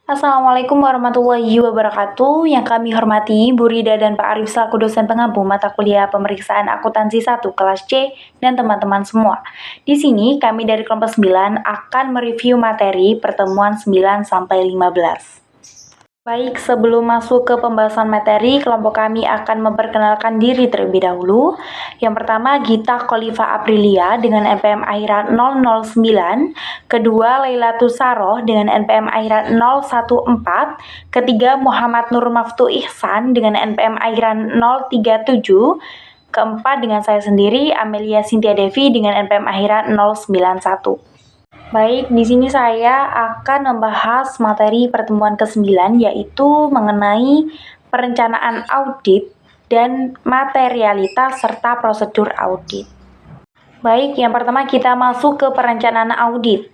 Assalamualaikum warahmatullahi wabarakatuh. Yang kami hormati Bu Rida dan Pak Arif selaku dosen pengampu mata kuliah pemeriksaan akuntansi 1 kelas C dan teman-teman semua. Di sini kami dari kelompok 9 akan mereview materi pertemuan 9 sampai 15. Baik, sebelum masuk ke pembahasan materi, kelompok kami akan memperkenalkan diri terlebih dahulu. Yang pertama, Gita Kholifa Aprilia dengan NPM akhirat 009. Kedua, Laila Tusaroh dengan NPM akhirat 014. Ketiga, Muhammad Nur Maftu Ihsan dengan NPM akhirat 037. Keempat, dengan saya sendiri, Amelia Cynthia Devi dengan NPM akhirat 091. Baik, di sini saya akan membahas materi pertemuan ke-9 yaitu mengenai perencanaan audit dan materialitas serta prosedur audit. Baik, yang pertama kita masuk ke perencanaan audit.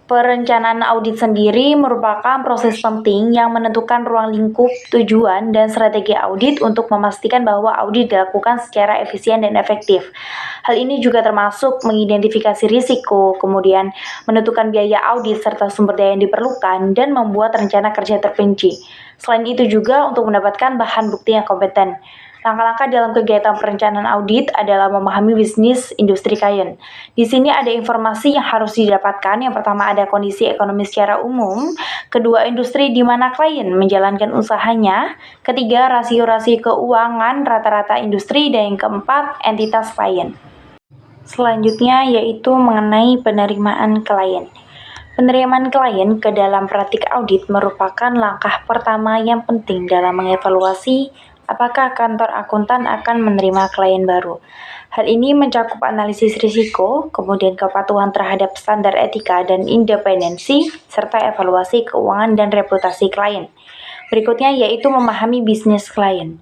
Perencanaan audit sendiri merupakan proses penting yang menentukan ruang lingkup, tujuan, dan strategi audit untuk memastikan bahwa audit dilakukan secara efisien dan efektif. Hal ini juga termasuk mengidentifikasi risiko, kemudian menentukan biaya audit serta sumber daya yang diperlukan, dan membuat rencana kerja terperinci. Selain itu juga untuk mendapatkan bahan bukti yang kompeten. Langkah-langkah dalam kegiatan perencanaan audit adalah memahami bisnis industri klien. Di sini ada informasi yang harus didapatkan. Yang pertama ada kondisi ekonomi secara umum, kedua industri di mana klien menjalankan usahanya, ketiga rasio-rasio keuangan rata-rata industri, dan yang keempat entitas klien. Selanjutnya yaitu mengenai penerimaan klien. Penerimaan klien ke dalam praktik audit merupakan langkah pertama yang penting dalam mengevaluasi apakah kantor akuntan akan menerima klien baru. Hal ini mencakup analisis risiko, kemudian kepatuhan terhadap standar etika dan independensi, serta evaluasi keuangan dan reputasi klien. Berikutnya yaitu memahami bisnis klien.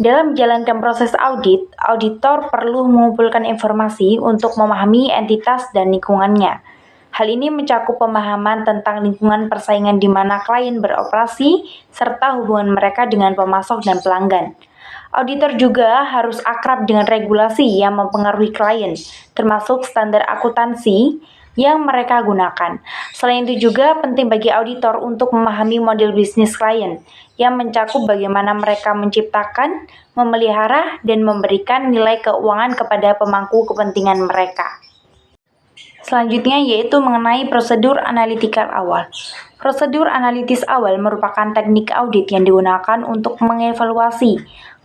Dalam menjalankan proses audit, auditor perlu mengumpulkan informasi untuk memahami entitas dan lingkungannya. Hal ini mencakup pemahaman tentang lingkungan persaingan di mana klien beroperasi, serta hubungan mereka dengan pemasok dan pelanggan. Auditor juga harus akrab dengan regulasi yang mempengaruhi klien, termasuk standar akuntansi yang mereka gunakan. Selain itu juga penting bagi auditor untuk memahami model bisnis klien, yang mencakup bagaimana mereka menciptakan, memelihara, dan memberikan nilai keuangan kepada pemangku kepentingan mereka. Selanjutnya yaitu mengenai prosedur analitikal awal. Prosedur analitis awal merupakan teknik audit yang digunakan untuk mengevaluasi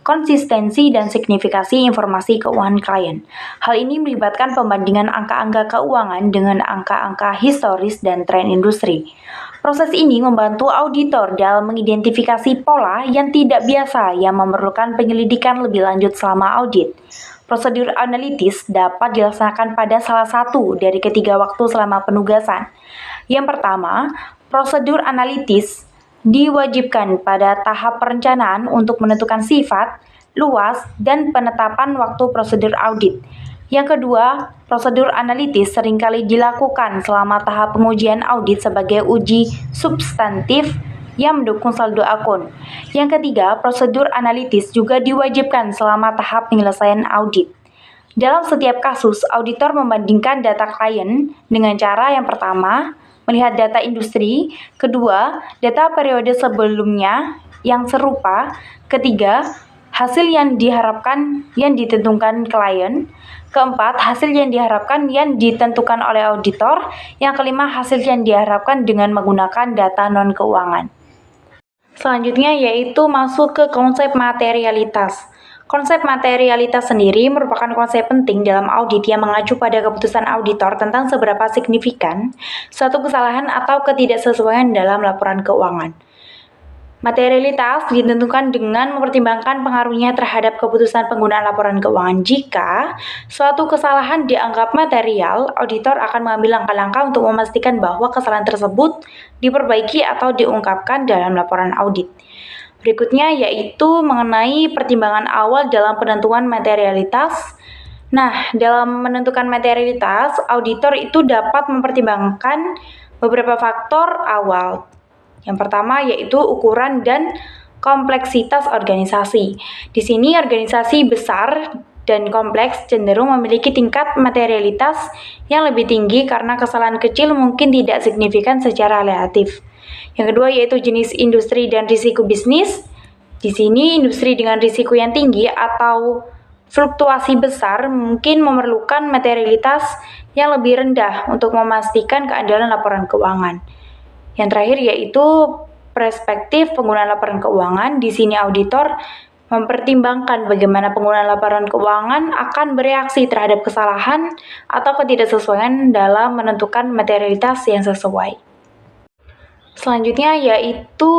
konsistensi dan signifikasi informasi keuangan klien. Hal ini melibatkan pembandingan angka-angka keuangan dengan angka-angka historis dan tren industri. Proses ini membantu auditor dalam mengidentifikasi pola yang tidak biasa yang memerlukan penyelidikan lebih lanjut selama audit. Prosedur analitis dapat dilaksanakan pada salah satu dari ketiga waktu selama penugasan. Yang pertama, prosedur analitis diwajibkan pada tahap perencanaan untuk menentukan sifat, luas, dan penetapan waktu prosedur audit. Yang kedua, prosedur analitis seringkali dilakukan selama tahap pengujian audit sebagai uji substantif yang mendukung saldo akun. Yang ketiga, prosedur analitis juga diwajibkan selama tahap penyelesaian audit. Dalam setiap kasus, auditor membandingkan data klien dengan cara yang pertama, melihat data industri, kedua, data periode sebelumnya yang serupa, ketiga, hasil yang diharapkan yang ditentukan klien, keempat, hasil yang diharapkan yang ditentukan oleh auditor, yang kelima, hasil yang diharapkan dengan menggunakan data non-keuangan. Selanjutnya yaitu masuk ke konsep materialitas. Konsep materialitas sendiri merupakan konsep penting dalam audit yang mengacu pada keputusan auditor tentang seberapa signifikan suatu kesalahan atau ketidaksesuaian dalam laporan keuangan. Materialitas ditentukan dengan mempertimbangkan pengaruhnya terhadap keputusan penggunaan laporan keuangan. Jika suatu kesalahan dianggap material, auditor akan mengambil langkah-langkah untuk memastikan bahwa kesalahan tersebut diperbaiki atau diungkapkan dalam laporan audit. Berikutnya yaitu mengenai pertimbangan awal dalam penentuan materialitas. Nah, dalam menentukan materialitas, auditor itu dapat mempertimbangkan beberapa faktor awal. Yang pertama yaitu ukuran dan kompleksitas organisasi. Di sini organisasi besar dan kompleks cenderung memiliki tingkat materialitas yang lebih tinggi karena kesalahan kecil mungkin tidak signifikan secara relatif. Yang kedua yaitu jenis industri dan risiko bisnis. Di sini industri dengan risiko yang tinggi atau fluktuasi besar mungkin memerlukan materialitas yang lebih rendah untuk memastikan keandalan laporan keuangan. Yang terakhir yaitu perspektif penggunaan laporan keuangan. Di sini auditor mempertimbangkan bagaimana penggunaan laporan keuangan akan bereaksi terhadap kesalahan atau ketidaksesuaian dalam menentukan materialitas yang sesuai. Selanjutnya yaitu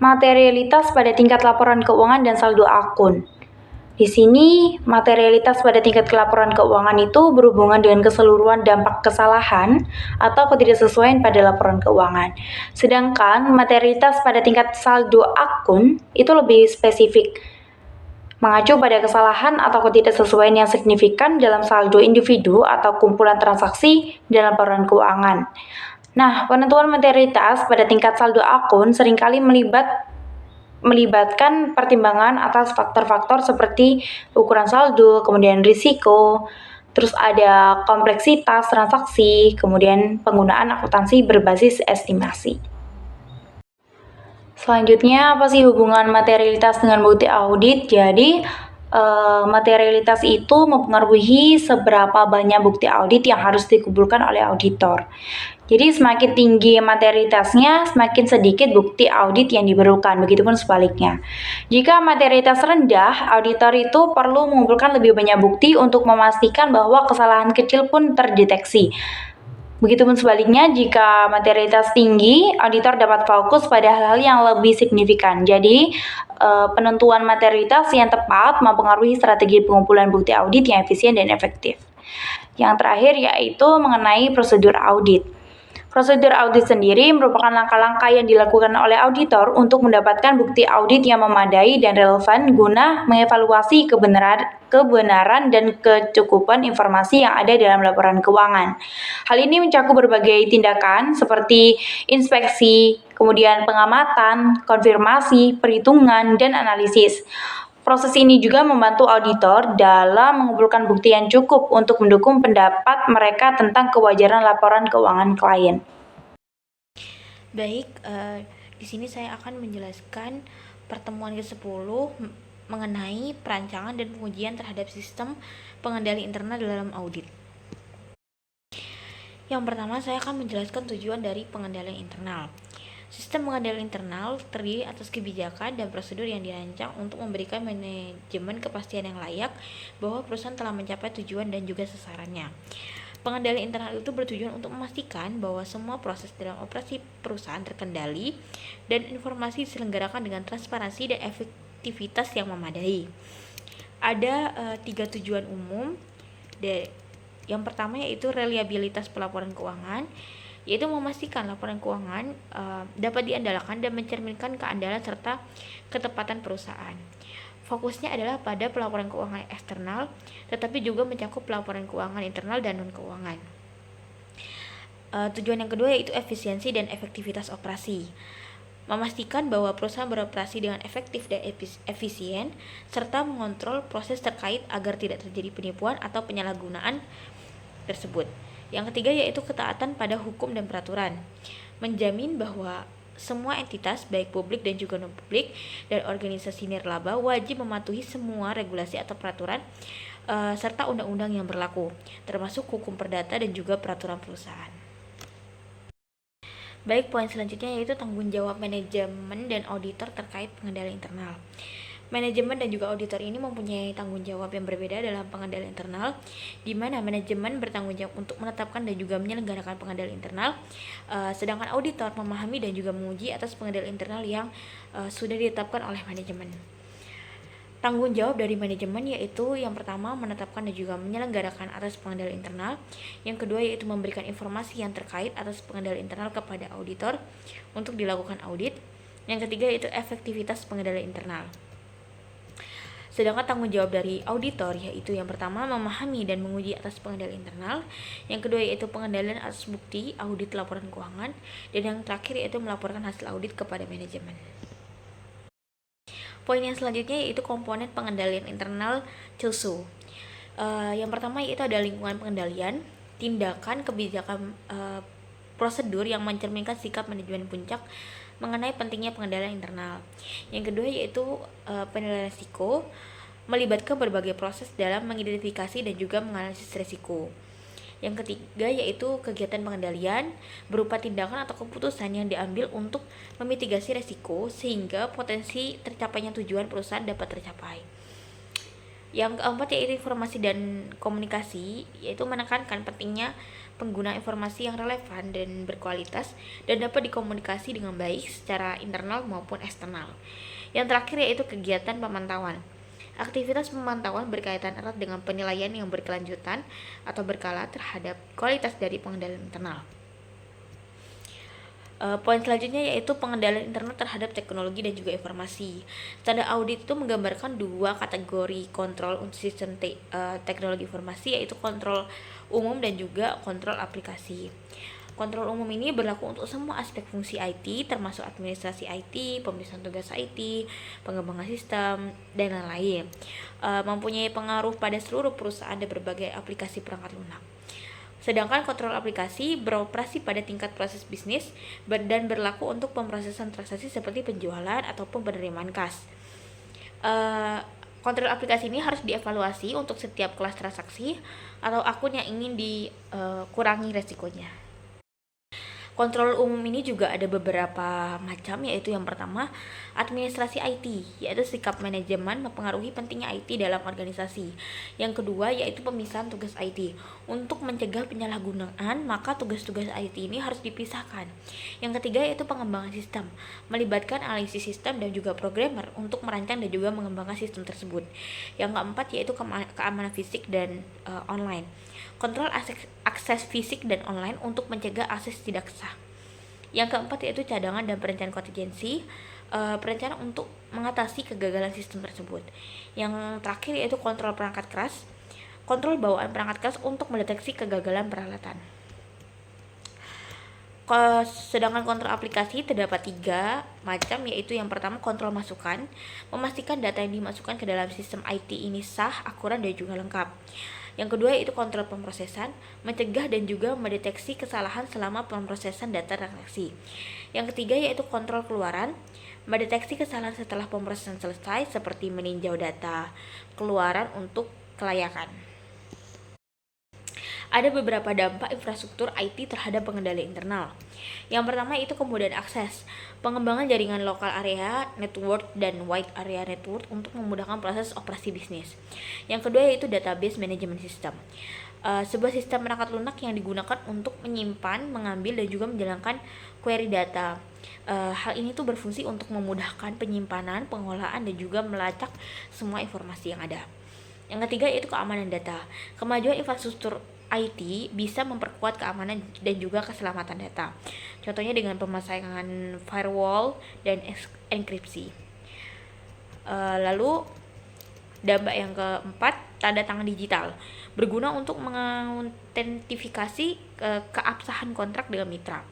materialitas pada tingkat laporan keuangan dan saldo akun. Di sini, materialitas pada tingkat laporan keuangan itu berhubungan dengan keseluruhan dampak kesalahan atau ketidaksesuaian pada laporan keuangan. Sedangkan materialitas pada tingkat saldo akun itu lebih spesifik, mengacu pada kesalahan atau ketidaksesuaian yang signifikan dalam saldo individu atau kumpulan transaksi dalam laporan keuangan. Nah, penentuan materialitas pada tingkat saldo akun seringkali melibatkan pertimbangan atas faktor-faktor seperti ukuran saldo, kemudian risiko, terus ada kompleksitas transaksi, kemudian penggunaan akuntansi berbasis estimasi. Selanjutnya, apa sih hubungan materialitas dengan bukti audit? Jadi, materialitas itu mempengaruhi seberapa banyak bukti audit yang harus dikumpulkan oleh auditor. Jadi semakin tinggi materialitasnya, semakin sedikit bukti audit yang diperlukan, begitupun sebaliknya. Jika materialitas rendah, auditor itu perlu mengumpulkan lebih banyak bukti untuk memastikan bahwa kesalahan kecil pun terdeteksi. Begitupun sebaliknya, jika materialitas tinggi, auditor dapat fokus pada hal-hal yang lebih signifikan. Jadi, penentuan materialitas yang tepat mempengaruhi strategi pengumpulan bukti audit yang efisien dan efektif. Yang terakhir yaitu mengenai prosedur audit. Prosedur audit sendiri merupakan langkah-langkah yang dilakukan oleh auditor untuk mendapatkan bukti audit yang memadai dan relevan guna mengevaluasi kebenaran dan kecukupan informasi yang ada dalam laporan keuangan. Hal ini mencakup berbagai tindakan seperti inspeksi, kemudian pengamatan, konfirmasi, perhitungan, dan analisis. Proses ini juga membantu auditor dalam mengumpulkan bukti yang cukup untuk mendukung pendapat mereka tentang kewajaran laporan keuangan klien. Baik, di sini saya akan menjelaskan pertemuan ke-10 mengenai perancangan dan pengujian terhadap sistem pengendali internal dalam audit. Yang pertama, saya akan menjelaskan tujuan dari pengendalian internal. Sistem pengendalian internal terdiri atas kebijakan dan prosedur yang dirancang untuk memberikan manajemen kepastian yang layak bahwa perusahaan telah mencapai tujuan dan juga sasarannya. Pengendalian internal itu bertujuan untuk memastikan bahwa semua proses dalam operasi perusahaan terkendali dan informasi diselenggarakan dengan transparansi dan efektivitas yang memadai. Ada 3 tujuan umum. Yang pertama yaitu reliabilitas pelaporan keuangan, yaitu memastikan laporan keuangan dapat diandalkan dan mencerminkan keandalan serta ketepatan perusahaan. Fokusnya adalah pada pelaporan keuangan eksternal, tetapi juga mencakup pelaporan keuangan internal dan non-keuangan. Tujuan yang kedua yaitu efisiensi dan efektivitas operasi. Memastikan bahwa perusahaan beroperasi dengan efektif dan efisien, serta mengontrol proses terkait agar tidak terjadi penipuan atau penyalahgunaan tersebut. Yang ketiga yaitu ketaatan pada hukum dan peraturan, menjamin bahwa semua entitas baik publik dan juga non-publik dan organisasi nirlaba wajib mematuhi semua regulasi atau peraturan serta undang-undang yang berlaku, termasuk hukum perdata dan juga peraturan perusahaan. Baik, poin selanjutnya yaitu tanggung jawab manajemen dan auditor terkait pengendalian internal. Manajemen dan juga auditor ini mempunyai tanggung jawab yang berbeda dalam pengendalian internal, di mana manajemen bertanggung jawab untuk menetapkan dan juga menyelenggarakan pengendalian internal, sedangkan auditor memahami dan juga menguji atas pengendalian internal yang sudah ditetapkan oleh manajemen. Tanggung jawab dari manajemen yaitu yang pertama menetapkan dan juga menyelenggarakan atas pengendalian internal, yang kedua yaitu memberikan informasi yang terkait atas pengendalian internal kepada auditor untuk dilakukan audit, yang ketiga yaitu efektivitas pengendalian internal. Sedangkan tanggung jawab dari auditor yaitu yang pertama memahami dan menguji atas pengendalian internal, yang kedua yaitu pengendalian atas bukti audit laporan keuangan, dan yang terakhir yaitu melaporkan hasil audit kepada manajemen. Poin yang selanjutnya yaitu komponen pengendalian internal CILSU. Yang pertama yaitu ada lingkungan pengendalian, tindakan, kebijakan prosedur yang mencerminkan sikap manajemen puncak mengenai pentingnya pengendalian internal. Yang kedua yaitu penilaian risiko, melibatkan berbagai proses dalam mengidentifikasi dan juga menganalisis risiko. Yang ketiga yaitu kegiatan pengendalian berupa tindakan atau keputusan yang diambil untuk memitigasi resiko sehingga potensi tercapainya tujuan perusahaan dapat tercapai. Yang keempat yaitu informasi dan komunikasi, yaitu menekankan pentingnya pengguna informasi yang relevan dan berkualitas dan dapat dikomunikasi dengan baik secara internal maupun eksternal. Yang terakhir yaitu kegiatan pemantauan. Aktivitas pemantauan berkaitan erat dengan penilaian yang berkelanjutan atau berkala terhadap kualitas dari pengendalian internal. Poin selanjutnya yaitu pengendalian internal terhadap teknologi dan juga informasi. Standar audit itu menggambarkan dua kategori kontrol untuk sistem teknologi informasi, yaitu kontrol umum dan juga kontrol aplikasi. Kontrol umum ini berlaku untuk semua aspek fungsi IT, termasuk administrasi IT, pemeriksaan tugas IT, pengembangan sistem, dan lain-lain. Mempunyai pengaruh pada seluruh perusahaan dan berbagai aplikasi perangkat lunak. Sedangkan kontrol aplikasi beroperasi pada tingkat proses bisnis dan berlaku untuk pemrosesan transaksi seperti penjualan ataupun penerimaan kas. Kontrol aplikasi ini harus dievaluasi untuk setiap kelas transaksi atau akun yang ingin dikurangi resikonya. Kontrol umum ini juga ada beberapa macam, yaitu yang pertama administrasi IT, yaitu sikap manajemen mempengaruhi pentingnya IT dalam organisasi. Yang kedua yaitu pemisahan tugas IT. Untuk mencegah penyalahgunaan, maka tugas-tugas IT ini harus dipisahkan. Yang ketiga yaitu pengembangan sistem, melibatkan analisis sistem dan juga programmer untuk merancang dan juga mengembangkan sistem tersebut. Yang keempat yaitu keamanan fisik dan online. Kontrol akses fisik dan online untuk mencegah akses tidak sah. Yang keempat yaitu cadangan dan perencanaan kontingensi, perencanaan untuk mengatasi kegagalan sistem tersebut. Yang terakhir yaitu kontrol perangkat keras, kontrol bawaan perangkat keras untuk mendeteksi kegagalan peralatan. Sedangkan kontrol aplikasi terdapat 3 macam, yaitu yang pertama kontrol masukan, memastikan data yang dimasukkan ke dalam sistem IT ini sah, akurat, dan juga lengkap. Yang kedua yaitu kontrol pemrosesan, mencegah dan juga mendeteksi kesalahan selama pemrosesan data transaksi. Yang ketiga yaitu kontrol keluaran, mendeteksi kesalahan setelah pemrosesan selesai seperti meninjau data keluaran untuk kelayakan. Ada beberapa dampak infrastruktur IT terhadap pengendalian internal. Yang pertama itu kemudahan akses, pengembangan jaringan lokal area network dan wide area network untuk memudahkan proses operasi bisnis. Yang kedua yaitu database management system, sebuah sistem perangkat lunak yang digunakan untuk menyimpan, mengambil, dan juga menjalankan query data. Hal ini tuh berfungsi untuk memudahkan penyimpanan, pengolahan, dan juga melacak semua informasi yang ada. Yang ketiga yaitu keamanan data. Kemajuan infrastruktur IT bisa memperkuat keamanan dan juga keselamatan data. Contohnya dengan pemasangan firewall dan enkripsi. Lalu dampak yang keempat, tanda tangan digital, berguna untuk mengautentikasi keabsahan kontrak dengan mitra.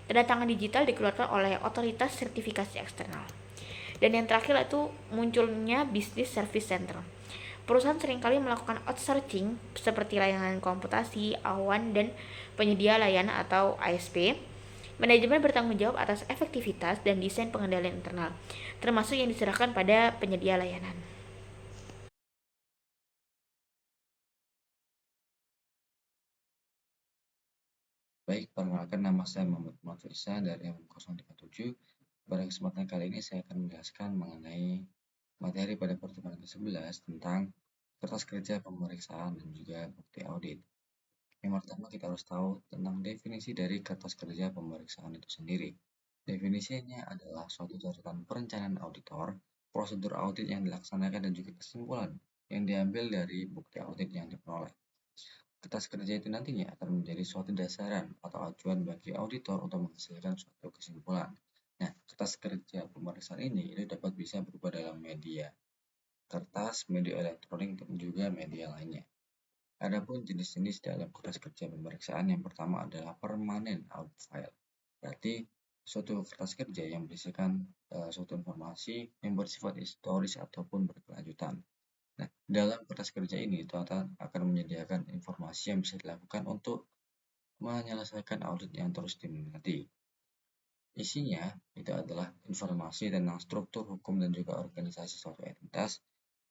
Tanda tangan digital dikeluarkan oleh otoritas sertifikasi eksternal. Dan yang terakhir itu munculnya business service center. Perusahaan seringkali melakukan outsourcing seperti layanan komputasi, awan, dan penyedia layanan atau ASP. Manajemen bertanggung jawab atas efektivitas dan desain pengendalian internal, termasuk yang diserahkan pada penyedia layanan. Baik, perkenalkan nama saya Muhammad Firsa dari M037. Pada kesempatan kali ini saya akan menjelaskan mengenai materi pada pertemuan ke-11 tentang kertas kerja pemeriksaan dan juga bukti audit. Yang pertama kita harus tahu tentang definisi dari kertas kerja pemeriksaan itu sendiri. Definisinya adalah suatu catatan perencanaan auditor, prosedur audit yang dilaksanakan dan juga kesimpulan yang diambil dari bukti audit yang diperoleh. Kertas kerja itu nantinya akan menjadi suatu dasaran atau acuan bagi auditor untuk menghasilkan suatu kesimpulan. Nah, kertas kerja pemeriksaan ini itu dapat bisa berupa dalam media kertas, media elektronik, dan juga media lainnya. Adapun jenis-jenis dalam kertas kerja pemeriksaan yang pertama adalah permanent audit file. Berarti suatu kertas kerja yang berisikan suatu informasi yang bersifat historis ataupun berkelanjutan. Nah, dalam kertas kerja ini, akan menyediakan informasi yang bisa dilakukan untuk menyelesaikan audit yang terus diminati. Isinya itu adalah informasi tentang struktur hukum dan juga organisasi suatu entitas,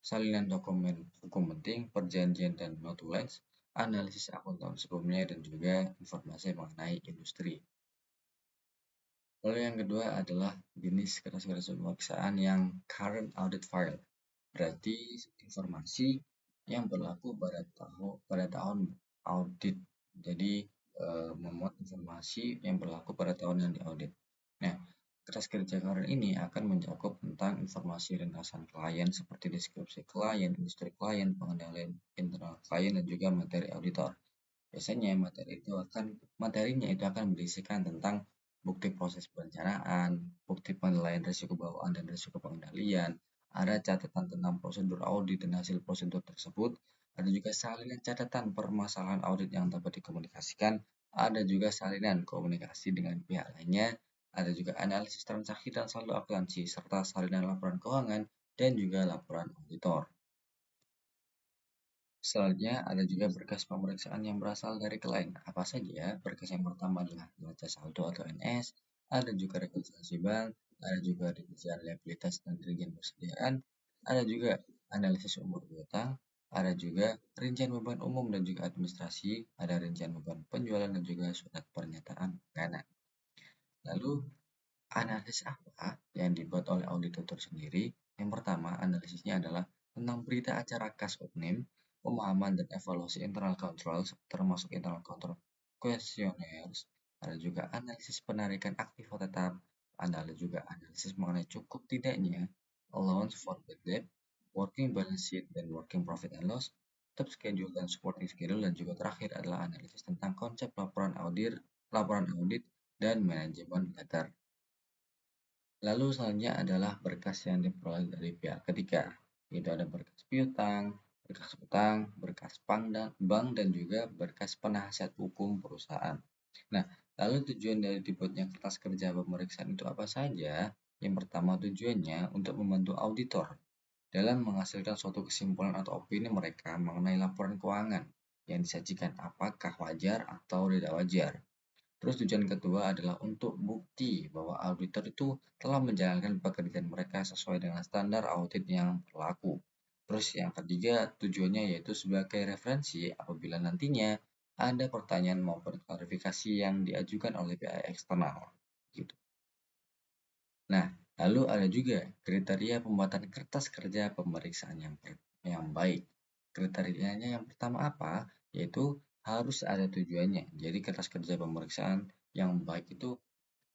salinan dokumen hukum penting, perjanjian dan notulenz, analisis akuntan sebelumnya, dan juga informasi mengenai industri. Lalu yang kedua adalah jenis kertas-kertas pemeriksaan yang current audit file. Berarti informasi yang berlaku pada tahun audit. Jadi memuat informasi yang berlaku pada tahun yang diaudit. Nah, kertas kerja current ini akan mencakup tentang informasi ringkasan klien seperti deskripsi klien, industri klien, pengendalian internal klien, dan juga materi auditor. Biasanya materinya itu akan berisikan tentang bukti proses perencanaan, bukti penilaian risiko bawaan dan risiko pengendalian, ada catatan tentang prosedur audit dan hasil prosedur tersebut, ada juga salinan catatan permasalahan audit yang dapat dikomunikasikan, ada juga salinan komunikasi dengan pihak lainnya, ada juga analisis transaksi dan saldo akuntansi, serta salinan laporan keuangan dan juga laporan auditor. Selanjutnya ada juga berkas pemeriksaan yang berasal dari klien. Apa saja? Berkas yang pertama adalah neraca saldo atau NS, ada juga rekomendasi bank, ada juga rincian liabilitas dan rincian persediaan, ada juga analisis umur piutang, ada juga rincian beban umum dan juga administrasi, ada rincian beban penjualan dan juga surat pernyataan pesanan. Lalu analisis apa yang dibuat oleh auditor sendiri? Yang pertama, analisisnya adalah tentang berita acara cash opening, pemahaman dan evaluasi internal control, termasuk internal control questionnaires, ada juga analisis penarikan aktiva tetap, ada juga analisis mengenai cukup tidaknya allowance for bad debt, working balance sheet dan working profit and loss, top schedule dan supporting schedule, dan juga terakhir adalah analisis tentang konsep laporan audit dan manajemen letter. Lalu selanjutnya adalah berkas yang diperoleh dari pihak ketiga, yaitu ada berkas piutang, berkas utang, berkas bank, dan juga berkas penasihat hukum perusahaan. Nah, lalu tujuan dari dibuatnya kertas kerja pemeriksaan itu apa saja? Yang pertama, tujuannya untuk membantu auditor dalam menghasilkan suatu kesimpulan atau opini mereka mengenai laporan keuangan yang disajikan, apakah wajar atau tidak wajar. Terus tujuan kedua adalah untuk bukti bahwa auditor itu telah menjalankan pekerjaan mereka sesuai dengan standar audit yang berlaku. Terus yang ketiga tujuannya yaitu sebagai referensi apabila nantinya ada pertanyaan maupun klarifikasi yang diajukan oleh pihak eksternal. Gitu. Nah, lalu ada juga kriteria pembuatan kertas kerja pemeriksaan yang baik. Kriterianya yang pertama apa? Yaitu harus ada tujuannya. Jadi kertas kerja pemeriksaan yang baik itu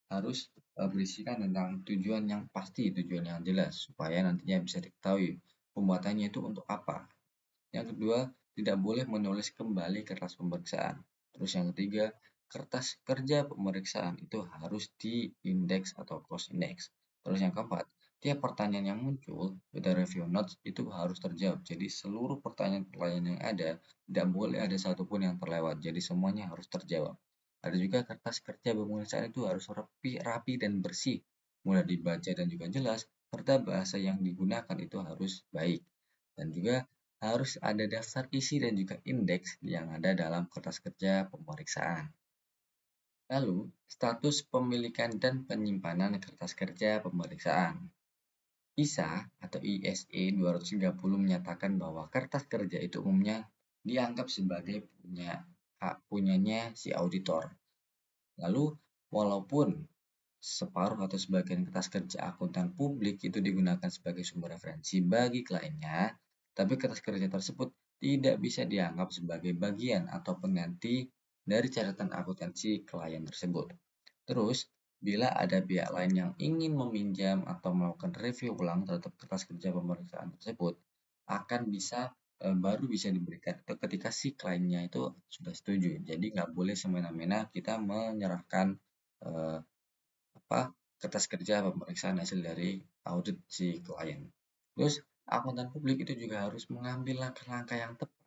harus berisikan tentang tujuan yang pasti, tujuan yang jelas, supaya nantinya bisa diketahui pembuatannya itu untuk apa. Yang kedua, tidak boleh menulis kembali kertas pemeriksaan. Terus yang ketiga, kertas kerja pemeriksaan itu harus diindeks atau cross index. Terus yang keempat, tiap pertanyaan yang muncul pada review notes itu harus terjawab. Jadi seluruh pertanyaan-pertanyaan yang ada tidak boleh ada satupun yang terlewat. Jadi semuanya harus terjawab. Ada juga kertas kerja pemeriksaan itu harus rapi dan bersih, mudah dibaca dan juga jelas, serta bahasa yang digunakan itu harus baik. Dan juga harus ada daftar isi dan juga indeks yang ada dalam kertas kerja pemeriksaan. Lalu, status pemilikan dan penyimpanan kertas kerja pemeriksaan. ISA atau ISE 230 menyatakan bahwa kertas kerja itu umumnya dianggap sebagai punyanya si auditor. Lalu, walaupun separuh atau sebagian kertas kerja akuntan publik itu digunakan sebagai sumber referensi bagi kliennya, tapi kertas kerja tersebut tidak bisa dianggap sebagai bagian atau pengganti dari catatan akuntansi klien tersebut. Terus, bila ada pihak lain yang ingin meminjam atau melakukan review ulang terhadap kertas kerja pemeriksaan tersebut, akan baru bisa diberikan ketika si kliennya itu sudah setuju. Jadi nggak boleh semena-mena kita menyerahkan kertas kerja pemeriksaan hasil dari audit si klien. Terus akuntan publik itu juga harus mengambil langkah-langkah yang tepat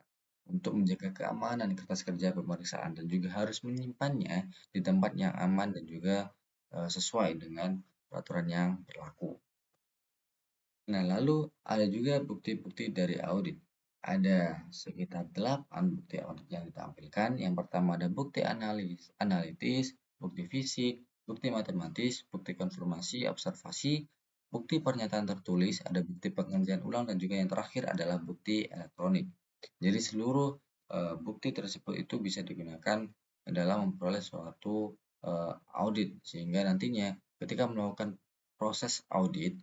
untuk menjaga keamanan kertas kerja pemeriksaan dan juga harus menyimpannya di tempat yang aman dan juga sesuai dengan peraturan yang berlaku. Nah, lalu ada juga bukti-bukti dari audit. ada sekitar 8 bukti audit yang ditampilkan. Yang pertama ada bukti analitis, bukti fisik, bukti matematis, bukti konfirmasi, observasi, bukti pernyataan tertulis, ada bukti pengerjaan ulang, dan juga yang terakhir adalah bukti elektronik. Jadi seluruh bukti tersebut itu bisa digunakan dalam memperoleh suatu audit, sehingga nantinya ketika melakukan proses audit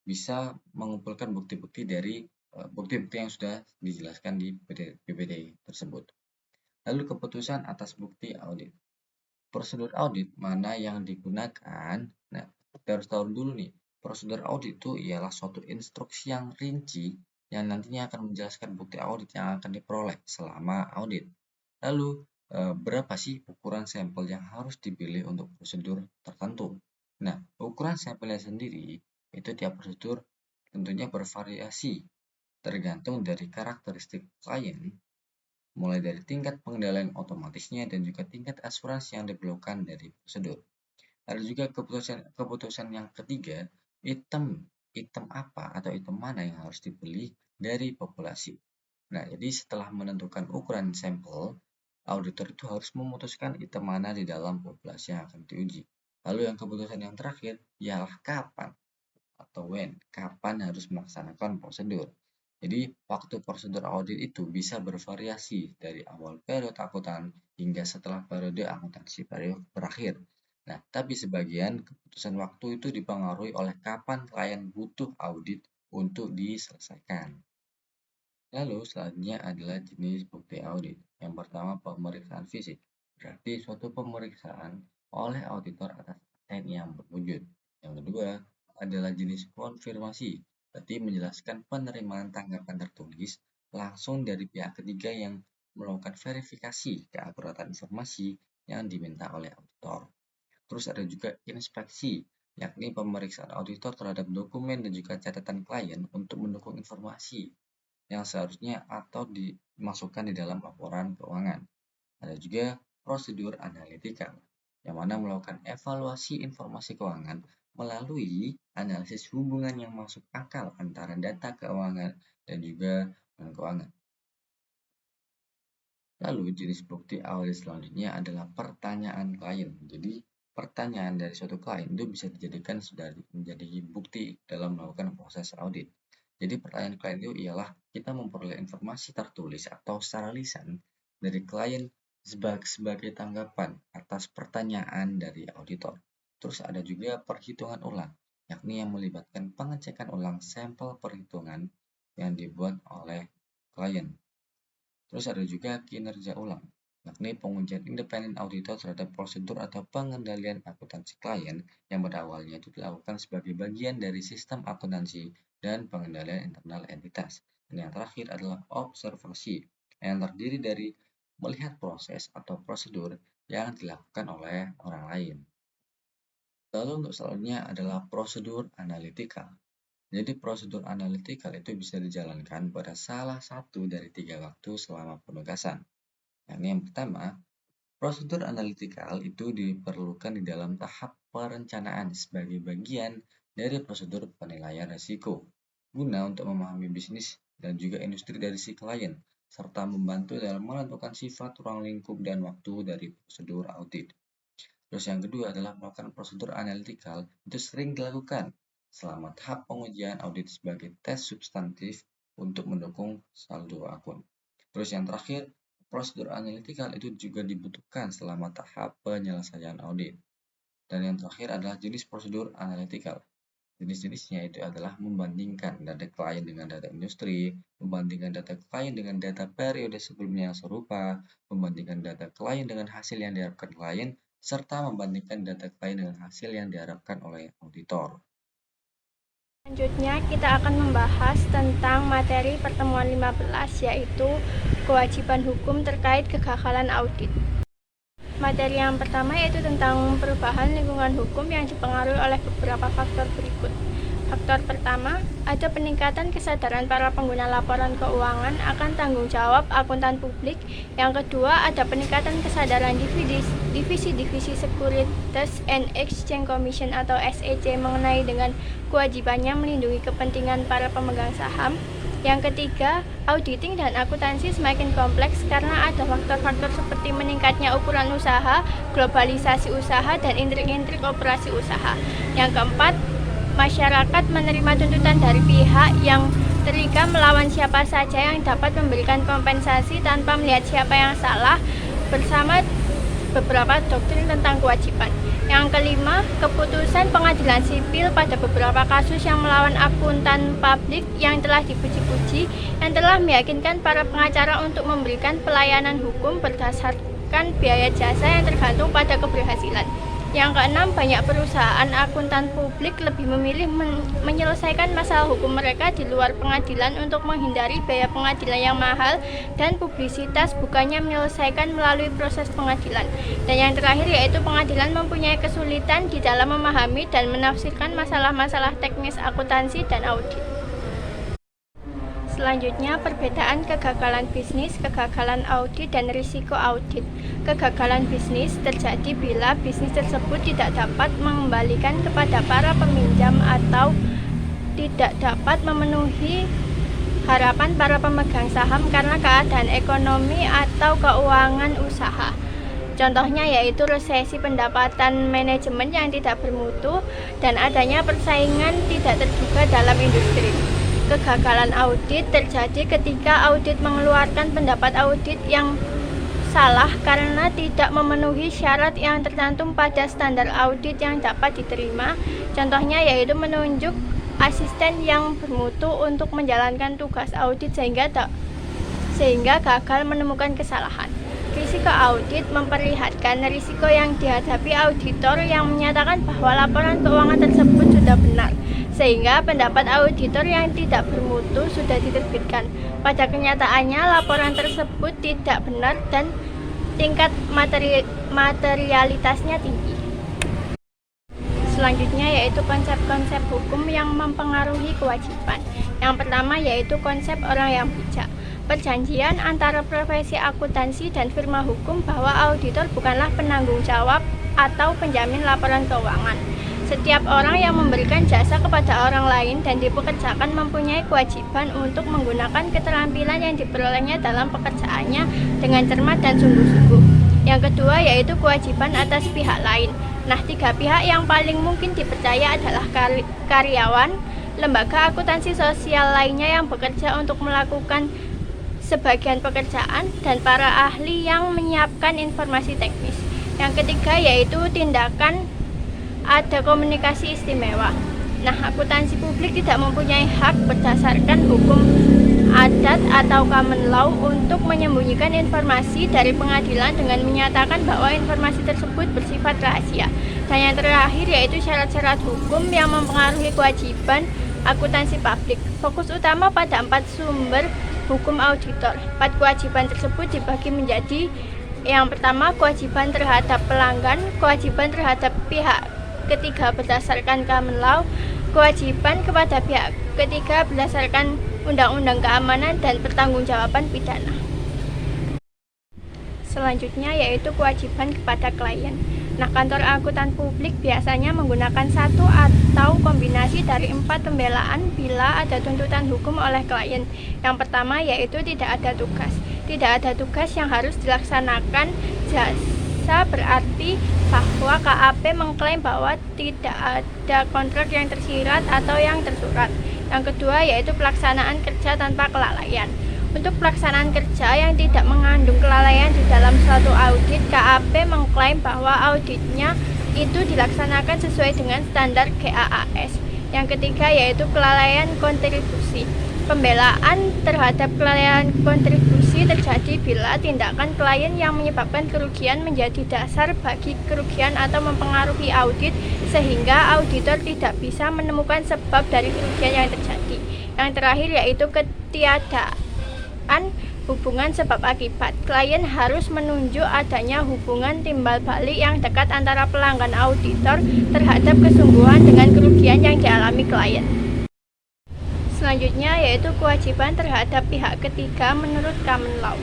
bisa mengumpulkan bukti-bukti dari bukti-bukti yang sudah dijelaskan di PPT tersebut. Lalu keputusan atas bukti audit. Prosedur audit mana yang digunakan? Nah, kita harus tahu dulu nih, prosedur audit itu ialah suatu instruksi yang rinci yang nantinya akan menjelaskan bukti audit yang akan diperoleh selama audit. Lalu, berapa sih ukuran sampel yang harus dipilih untuk prosedur tertentu? Nah, ukuran sampelnya sendiri itu tiap prosedur tentunya bervariasi tergantung dari karakteristik klien, mulai dari tingkat pengendalian otomatisnya dan juga tingkat asuransi yang diperlukan dari prosedur. Ada juga keputusan yang ketiga, item apa atau item mana yang harus dipilih dari populasi. Nah, jadi setelah menentukan ukuran sampel, auditor itu harus memutuskan item mana di dalam populasi yang akan diuji. Lalu yang keputusan yang terakhir ialah kapan atau kapan harus melaksanakan prosedur. Jadi, waktu prosedur audit itu bisa bervariasi dari awal periode akuntan hingga setelah periode akuntansi berakhir. Nah, tapi sebagian keputusan waktu itu dipengaruhi oleh kapan klien butuh audit untuk diselesaikan. Lalu selanjutnya adalah jenis bukti audit. Yang pertama pemeriksaan fisik, berarti suatu pemeriksaan oleh auditor atas aset yang berwujud. Yang kedua adalah jenis konfirmasi, berarti menjelaskan penerimaan tanggapan tertulis langsung dari pihak ketiga yang melakukan verifikasi keakuratan informasi yang diminta oleh auditor. Terus ada juga inspeksi, yakni pemeriksaan auditor terhadap dokumen dan juga catatan klien untuk mendukung informasi yang seharusnya atau dimasukkan di dalam laporan keuangan. Ada juga prosedur analitikal, yang mana melakukan evaluasi informasi keuangan melalui analisis hubungan yang masuk akal antara data keuangan dan juga non-keuangan. Lalu jenis bukti audit selanjutnya adalah pertanyaan klien. Jadi pertanyaan dari suatu klien itu bisa dijadikan menjadi bukti dalam melakukan proses audit. Jadi pertanyaan klien itu ialah kita memperoleh informasi tertulis atau secara lisan dari klien sebagai tanggapan atas pertanyaan dari auditor. Terus ada juga perhitungan ulang, yakni yang melibatkan pengecekan ulang sampel perhitungan yang dibuat oleh klien. Terus ada juga kinerja ulang, yakni pengujian independen auditor terhadap prosedur atau pengendalian akuntansi klien yang pada awalnya itu dilakukan sebagai bagian dari sistem akuntansi dan pengendalian internal entitas. Dan yang terakhir adalah observasi, yang terdiri dari melihat proses atau prosedur yang dilakukan oleh orang lain. Lalu untuk selanjutnya adalah prosedur analitikal. Jadi prosedur analitikal itu bisa dijalankan pada salah satu dari 3 waktu selama penugasan. Yang pertama, prosedur analitikal itu diperlukan di dalam tahap perencanaan sebagai bagian dari prosedur penilaian risiko, guna untuk memahami bisnis dan juga industri dari si klien, serta membantu dalam menentukan sifat ruang lingkup dan waktu dari prosedur audit. Terus yang kedua adalah melakukan prosedur analitikal itu sering dilakukan selama tahap pengujian audit sebagai tes substantif untuk mendukung saldo akun. Terus yang terakhir, prosedur analitikal itu juga dibutuhkan selama tahap penyelesaian audit. Dan yang terakhir adalah jenis prosedur analitikal. Jenis-jenisnya itu adalah membandingkan data klien dengan data industri, membandingkan data klien dengan data periode sebelumnya yang serupa, membandingkan data klien dengan hasil yang diharapkan klien, serta membandingkan data klien dengan hasil yang diharapkan oleh auditor. Selanjutnya kita akan membahas tentang materi pertemuan 15, yaitu kewajiban hukum terkait kegagalan audit. Materi yang pertama yaitu tentang perubahan lingkungan hukum yang dipengaruhi oleh beberapa faktor berikut. Faktor pertama, ada peningkatan kesadaran para pengguna laporan keuangan akan tanggung jawab akuntan publik. Yang kedua, ada peningkatan kesadaran divisi-divisi Securities and Exchange Commission atau SEC mengenai dengan kewajibannya melindungi kepentingan para pemegang saham. Yang ketiga, auditing dan akuntansi semakin kompleks karena ada faktor-faktor seperti meningkatnya ukuran usaha, globalisasi usaha, dan intrik-intrik operasi usaha. Yang keempat, masyarakat menerima tuntutan dari pihak yang terikat melawan siapa saja yang dapat memberikan kompensasi tanpa melihat siapa yang salah, bersama beberapa doktrin tentang kewajiban. Yang kelima, keputusan pengadilan sipil pada beberapa kasus yang melawan akuntan publik yang telah dipuji-puji, yang telah meyakinkan para pengacara untuk memberikan pelayanan hukum berdasarkan biaya jasa yang tergantung pada keberhasilan. Yang keenam, banyak perusahaan akuntan publik lebih memilih menyelesaikan masalah hukum mereka di luar pengadilan untuk menghindari biaya pengadilan yang mahal dan publisitas, bukannya menyelesaikan melalui proses pengadilan. Dan yang terakhir yaitu pengadilan mempunyai kesulitan di dalam memahami dan menafsirkan masalah-masalah teknis akuntansi dan audit. Selanjutnya, perbedaan kegagalan bisnis, kegagalan audit, dan risiko audit. Kegagalan bisnis terjadi bila bisnis tersebut tidak dapat mengembalikan kepada para peminjam atau tidak dapat memenuhi harapan para pemegang saham karena keadaan ekonomi atau keuangan usaha. Contohnya yaitu resesi pendapatan manajemen yang tidak bermutu dan adanya persaingan tidak terduga dalam industri. Kegagalan audit terjadi ketika audit mengeluarkan pendapat audit yang salah karena tidak memenuhi syarat yang tercantum pada standar audit yang dapat diterima. Contohnya yaitu menunjuk asisten yang bermutu untuk menjalankan tugas audit sehingga gagal menemukan kesalahan. Risiko audit memperlihatkan risiko yang dihadapi auditor yang menyatakan bahwa laporan keuangan tersebut sudah benar, sehingga pendapat auditor yang tidak bermutu sudah diterbitkan. Pada kenyataannya, laporan tersebut tidak benar dan tingkat materialitasnya tinggi. Selanjutnya yaitu konsep-konsep hukum yang mempengaruhi kewajiban. Yang pertama yaitu konsep orang yang bijak. Perjanjian antara profesi akuntansi dan firma hukum bahwa auditor bukanlah penanggung jawab atau penjamin laporan keuangan. Setiap orang yang memberikan jasa kepada orang lain dan dipekerjakan mempunyai kewajiban untuk menggunakan keterampilan yang diperolehnya dalam pekerjaannya dengan cermat dan sungguh-sungguh. Yang kedua yaitu kewajiban atas pihak lain. Nah, 3 pihak yang paling mungkin dipercaya adalah karyawan, lembaga akuntansi sosial lainnya yang bekerja untuk melakukan sebagian pekerjaan, dan para ahli yang menyiapkan informasi teknis. Yang ketiga yaitu tindakan ada komunikasi istimewa. Nah, akuntansi publik tidak mempunyai hak berdasarkan hukum adat atau common law untuk menyembunyikan informasi dari pengadilan dengan menyatakan bahwa informasi tersebut bersifat rahasia. Dan yang terakhir yaitu syarat-syarat hukum yang mempengaruhi kewajiban akuntansi publik. Fokus utama pada 4 sumber hukum auditor. 4 kewajiban tersebut dibagi menjadi: yang pertama, kewajiban terhadap pelanggan, kewajiban terhadap pihak ketiga berdasarkan common law, kewajiban kepada pihak ketiga berdasarkan undang-undang keamanan, dan pertanggungjawaban pidana. Selanjutnya yaitu kewajiban kepada klien. Nah, kantor akuntan publik biasanya menggunakan satu atau kombinasi dari 4 pembelaan bila ada tuntutan hukum oleh klien. Yang pertama yaitu tidak ada tugas. Tidak ada tugas yang harus dilaksanakan jasa berarti bahwa KAP mengklaim bahwa tidak ada kontrak yang tersirat atau yang tersurat. Yang kedua yaitu pelaksanaan kerja tanpa kelalaian. Untuk pelaksanaan kerja yang tidak mengandung kelalaian di dalam suatu audit, KAP mengklaim bahwa auditnya itu dilaksanakan sesuai dengan standar GAAS. Yang ketiga yaitu kelalaian kontribusi. Pembelaan terhadap kelalaian kontribusi terjadi bila tindakan klien yang menyebabkan kerugian menjadi dasar bagi kerugian atau mempengaruhi audit sehingga auditor tidak bisa menemukan sebab dari kerugian yang terjadi. Yang terakhir yaitu ketiadaan hubungan sebab akibat. Klien harus menunjuk adanya hubungan timbal balik yang dekat antara pelanggan auditor terhadap kesungguhan dengan kerugian yang dialami klien. Selanjutnya yaitu kewajiban terhadap pihak ketiga menurut common law.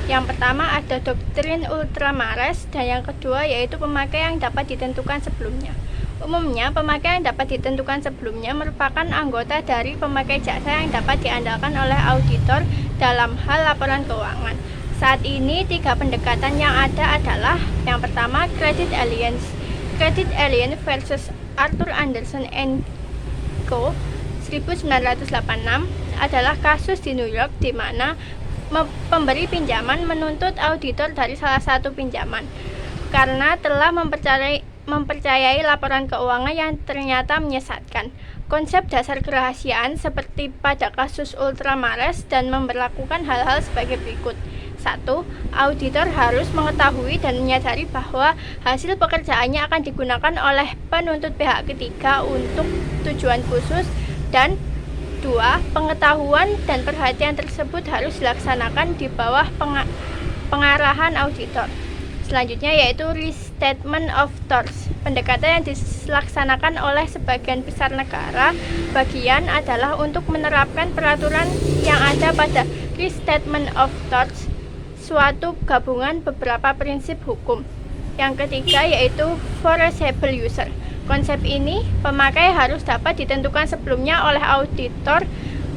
Yang pertama ada doktrin ultra mares dan yang kedua yaitu pemakai yang dapat ditentukan sebelumnya. Umumnya, pemakai yang dapat ditentukan sebelumnya merupakan anggota dari pemakai jasa yang dapat diandalkan oleh auditor dalam hal laporan keuangan. Saat ini, 3 pendekatan yang ada adalah: yang pertama, Credit Alliance. Credit Alliance versus Arthur Andersen and Co. 1986 adalah kasus di New York di mana pemberi pinjaman menuntut auditor dari salah satu pinjaman karena telah mempercayai laporan keuangan yang ternyata menyesatkan. Konsep dasar kerahasiaan seperti pada kasus Ultramares dan memberlakukan hal-hal sebagai berikut. 1. Auditor harus mengetahui dan menyadari bahwa hasil pekerjaannya akan digunakan oleh penuntut pihak ketiga untuk tujuan khusus. Dan 2. Pengetahuan dan perhatian tersebut harus dilaksanakan di bawah pengarahan auditor. Selanjutnya yaitu Restatement of Torts. Pendekatan yang dilaksanakan oleh sebagian besar negara bagian adalah untuk menerapkan peraturan yang ada pada Restatement of Torts, suatu gabungan beberapa prinsip hukum. Yang ketiga yaitu Foreseeable User. Konsep ini, pemakai harus dapat ditentukan sebelumnya oleh auditor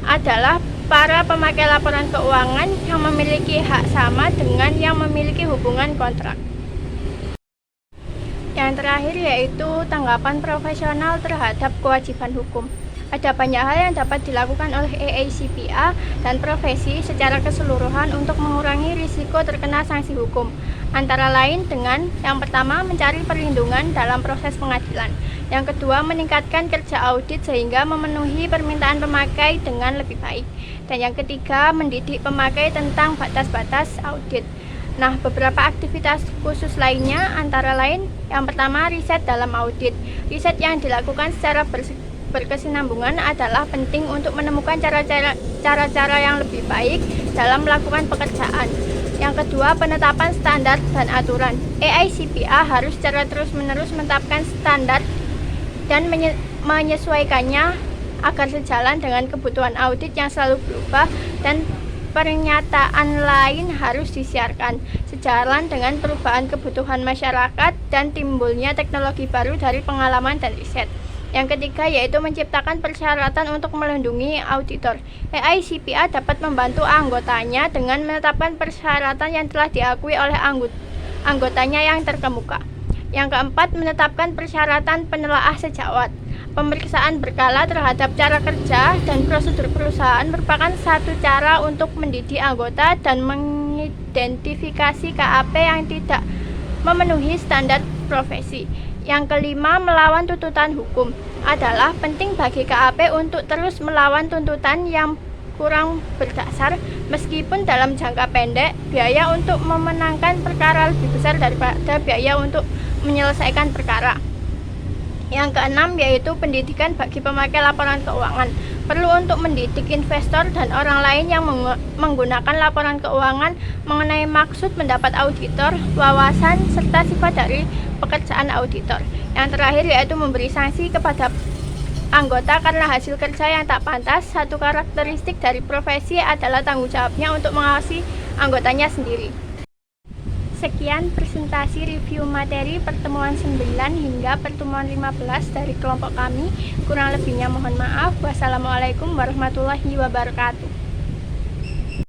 adalah para pemakai laporan keuangan yang memiliki hak sama dengan yang memiliki hubungan kontrak. Yang terakhir yaitu tanggapan profesional terhadap kewajiban hukum. Ada banyak hal yang dapat dilakukan oleh AICPA dan profesi secara keseluruhan untuk mengurangi risiko terkena sanksi hukum. Antara lain dengan yang pertama, mencari perlindungan dalam proses pengadilan. Yang kedua, meningkatkan kerja audit sehingga memenuhi permintaan pemakai dengan lebih baik. Dan yang ketiga, mendidik pemakai tentang batas-batas audit. Nah, beberapa aktivitas khusus lainnya antara lain yang pertama, riset dalam audit. Riset yang dilakukan secara berkesinambungan adalah penting untuk menemukan cara-cara yang lebih baik dalam melakukan pekerjaan. Yang kedua, penetapan standar dan aturan. AICPA harus secara terus-menerus menetapkan standar dan menyesuaikannya agar sejalan dengan kebutuhan audit yang selalu berubah, dan pernyataan lain harus disiarkan sejalan dengan perubahan kebutuhan masyarakat dan timbulnya teknologi baru dari pengalaman dan riset. Yang ketiga yaitu menciptakan persyaratan untuk melindungi auditor. AICPA dapat membantu anggotanya dengan menetapkan persyaratan yang telah diakui oleh anggotanya yang terkemuka. Yang keempat, menetapkan persyaratan penelaah sejawat. Pemeriksaan berkala terhadap cara kerja dan prosedur perusahaan merupakan satu cara untuk mendidik anggota dan mengidentifikasi KAP yang tidak memenuhi standar profesi. Yang kelima, melawan tuntutan hukum. Adalah penting bagi KAP untuk terus melawan tuntutan yang kurang berdasar, meskipun dalam jangka pendek biaya untuk memenangkan perkara lebih besar daripada biaya untuk menyelesaikan perkara. Yang keenam yaitu pendidikan bagi pemakai laporan keuangan. Perlu untuk mendidik investor dan orang lain yang menggunakan laporan keuangan mengenai maksud mendapat auditor, wawasan, serta sifat dari pekerjaan auditor. Yang terakhir yaitu memberi sanksi kepada anggota karena hasil kerja yang tak pantas. Satu karakteristik dari profesi adalah tanggung jawabnya untuk mengawasi anggotanya sendiri. Sekian presentasi review materi pertemuan 9 hingga pertemuan 15 dari kelompok kami. Kurang lebihnya mohon maaf. Wassalamualaikum warahmatullahi wabarakatuh.